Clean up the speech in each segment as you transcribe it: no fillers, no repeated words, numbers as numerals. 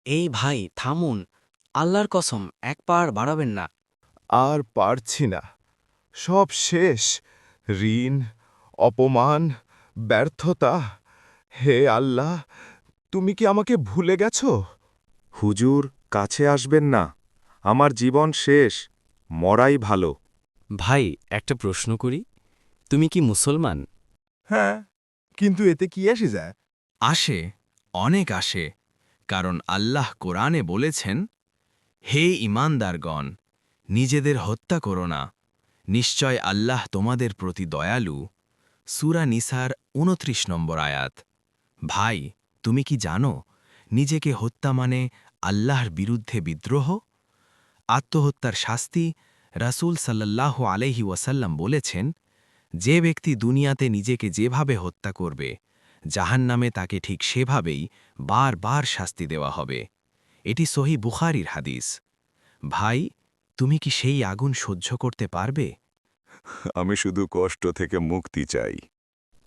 এই ভাই থামুন, আল্লাহর কসম এক পার বাড়াবেন না। আর পারছি না। সব শেষ। ঋণ, অপমান, ব্যর্থতা। হে আল্লাহ, তুমি কি আমাকে ভুলে গেছ? হুজুর, কাছে আসবেন না। আমার জীবন শেষ, মরাই ভালো। ভাই একটা প্রশ্ন করি, তুমি কি মুসলমান? হ্যাঁ, কিন্তু এতে কি আসে যায়? আসে, অনেক আসে, কারণ আল্লাহ কোরআনে বলেছেন, হে ঈমানদারগণ, নিজেদের হত্যা করো না, নিশ্চয় আল্লাহ তোমাদের প্রতি দয়ালু। সূরা নিসার ২৯ নম্বর আয়াত। ভাই, তুমি কি জানো নিজেকে হত্যা মানে আল্লাহর বিরুদ্ধে বিদ্রোহ? আত্মহত্যার শাস্তি রাসূল সাল্লাল্লাহু আলাইহি ওয়াসাল্লাম বলেছেন, যে ব্যক্তি দুনিয়াতে নিজেকে যেভাবে হত্যা করবে, জাহান্নামে তাকে ঠিক সেভাবেই বারবার শাস্তি দেওয়া হবে। এটি সহিহ বুখারীর হাদিস। ভাই, তুমি কি সেই আগুন সহ্য করতে পারবে? আমি শুধু কষ্ট থেকে মুক্তি চাই।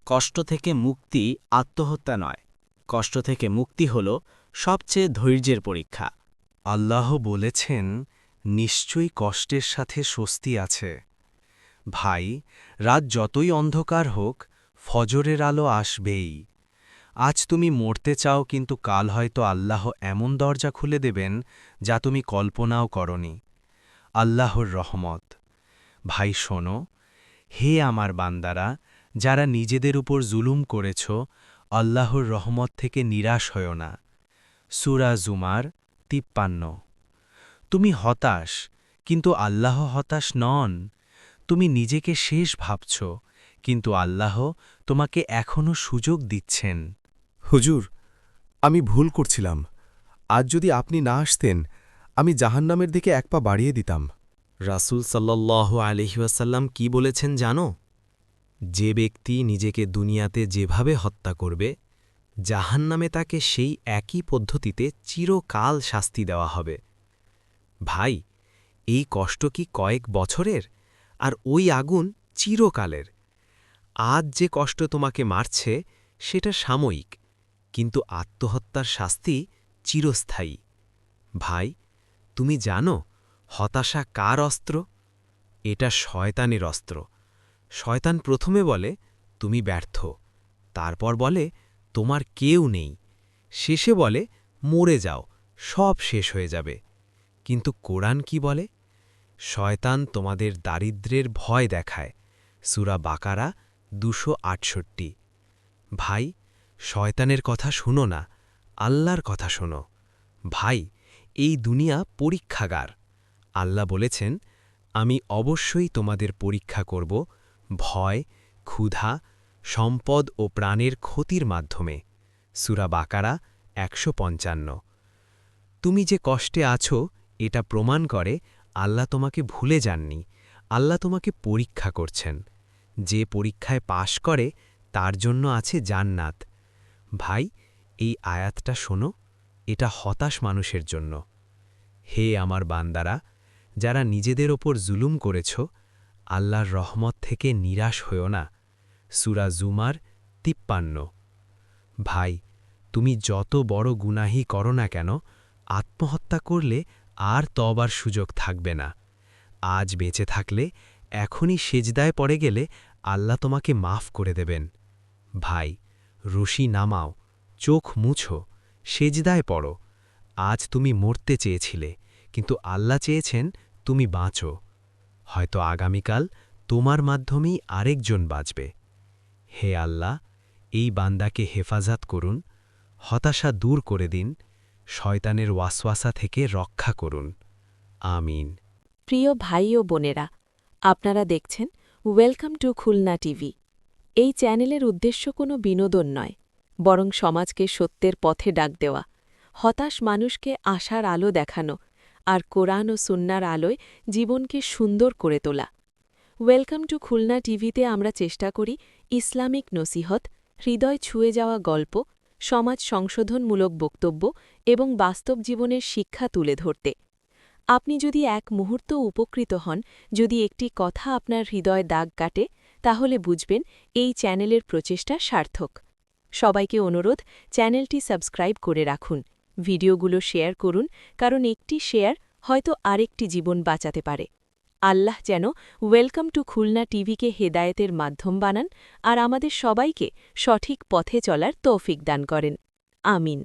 কষ্ট থেকে মুক্তি আত্মহত্যা নয়, কষ্ট থেকে মুক্তি হল সবচেয়ে ধৈর্যের পরীক্ষা। আল্লাহ বলেছেন, নিশ্চয়ই কষ্টের সাথে স্বস্তি আছে। ভাই, রাত যতই অন্ধকার হোক, ফজরের আলো আসবেই। আজ তুমি মরতে চাও, কিন্তু কাল হয়তো আল্লাহ এমন দরজা খুলে দেবেন যা তুমি কল্পনাও করনি। আল্লাহর রহমত। ভাই শোনো, হে আমার বান্দারা, যারা নিজেদের উপর জুলুম করেছ, আল্লাহর রহমত থেকে নিরাশ হয়ো না। সূরা জুমার ৫৩। তুমি হতাশ, কিন্তু আল্লাহ হতাশ নন। তুমি নিজেকে শেষ ভাবছ, কিন্তু আল্লাহ তোমাকে এখনও সুযোগ দিচ্ছেন। হুজুর, আমি ভুল করছিলাম। আজ যদি আপনি না আসতেন, আমি জাহান্নামের দিকে এক পা বাড়িয়ে দিতাম। রাসূল সাল্লাল্লাহু আলাইহি ওয়াসাল্লাম কি বলেছেন জানো? যে ব্যক্তি নিজেকে দুনিয়াতে যেভাবে হত্যা করবে, জাহান্নামে তাকে সেই একই পদ্ধতিতে চিরকাল শাস্তি দেওয়া হবে। ভাই, এই কষ্ট কি কয়েক বছরের, আর ওই আগুন চিরকালের। আজ যে কষ্ট তোমাকে মারছে সেটা সাময়িক, কিন্তু আত্মহত্যার শাস্তি চিরস্থায়ী। ভাই, তুমি জানো হতাশা কার অস্ত্র? এটা শয়তানের অস্ত্র। শয়তান প্রথমে বলে তুমি ব্যর্থ, তারপর বলে তোমার কেউ নেই, শেষে বলে মরে যাও, সব শেষ হয়ে যাবে। কিন্তু কোরআন কি বলে? শয়তান তোমাদের দারিদ্র্যের ভয় দেখায়। সূরা বাকারা ২৬৮। ভাই, শয়তানের কথা শুনো না, আল্লাহর কথা শোনো। ভাই, এই দুনিয়া পরীক্ষাগার। আল্লাহ বলেছেন, আমি অবশ্যই তোমাদের পরীক্ষা করব ভয়, ক্ষুধা, সম্পদ ও প্রাণের ক্ষতির মাধ্যমে। সূরা বাকারা ১৫৫। তুমি যে কষ্টে আছো, এটা প্রমাণ করে আল্লাহ তোমাকে ভুলে যাননি, আল্লাহ তোমাকে পরীক্ষা করছেন। যে পরীক্ষায় পাশ করে তার জন্য আছে জান্নাত। ভাই, এই আয়াতটা শোনো, এটা হতাশ মানুষের জন্য। হে আমার বান্দারা, যারা নিজেদের ওপর জুলুম করেছ, আল্লাহর রহমত থেকে নিরাশ হয়ো না। সূরা জুমার ৫৩। ভাই, তুমি যত বড় গুনাহই করো না কেন, আত্মহত্যা করলে আর তওবার সুযোগ থাকবে না। আজ বেঁচে থাকলে এখনই সেজদায় পড়ে গেলে আল্লাহ তোমাকে মাফ করে দেবেন। ভাই, রশি নামাও, চোখ মুছো, সেজদায় পড়ো। আজ তুমি মরতে চেয়েছিলে, কিন্তু আল্লাহ চেয়েছেন তুমি বাঁচো। হয়তো আগামীকাল তোমার মাধ্যমেই আরেকজন বাঁচবে। হে আল্লাহ, এই বান্দাকে হেফাজত করুন, হতাশা দূর করে দিন, শয়তানের ওয়াসওয়াসা থেকে রক্ষা করুন। আমিন। প্রিয় ভাই ও বোনেরা, আপনারা দেখছেন ওয়েলকাম টু খুলনা টিভি। এই চ্যানেলের উদ্দেশ্য কোনো বিনোদন নয়, বরং সমাজকে সত্যের পথে ডাক দেওয়া, হতাশ মানুষকে আশার আলো দেখানো, আর কোরআন ও সুন্নার আলোয় জীবনকে সুন্দর করে তোলা। ওয়েলকাম টু খুলনা টিভিতে আমরা চেষ্টা করি ইসলামিক নসিহত, হৃদয় ছুঁয়ে যাওয়া গল্প, সমাজ সংশোধনমূলক বক্তব্য এবং বাস্তব জীবনের শিক্ষা তুলে ধরতে। আপনি যদি এক মুহূর্ত উপকৃত হন, যদি একটি কথা আপনার হৃদয়ে দাগ কাটে, তাহলে বুঝবেন এই চ্যানেলের প্রচেষ্টা সার্থক। সবাইকে অনুরোধ, চ্যানেলটি সাবস্ক্রাইব করে রাখুন, ভিডিওগুলো শেয়ার করুন, কারণ একটি শেয়ার হয়তো আরেকটি জীবন বাঁচাতে পারে। আল্লাহ যেন ওয়েলকাম টু খুলনা টিভিকে হেদায়েতের মাধ্যম বানান আর আমাদের সবাইকে সঠিক পথে চলার তৌফিক দান করেন। আমিন।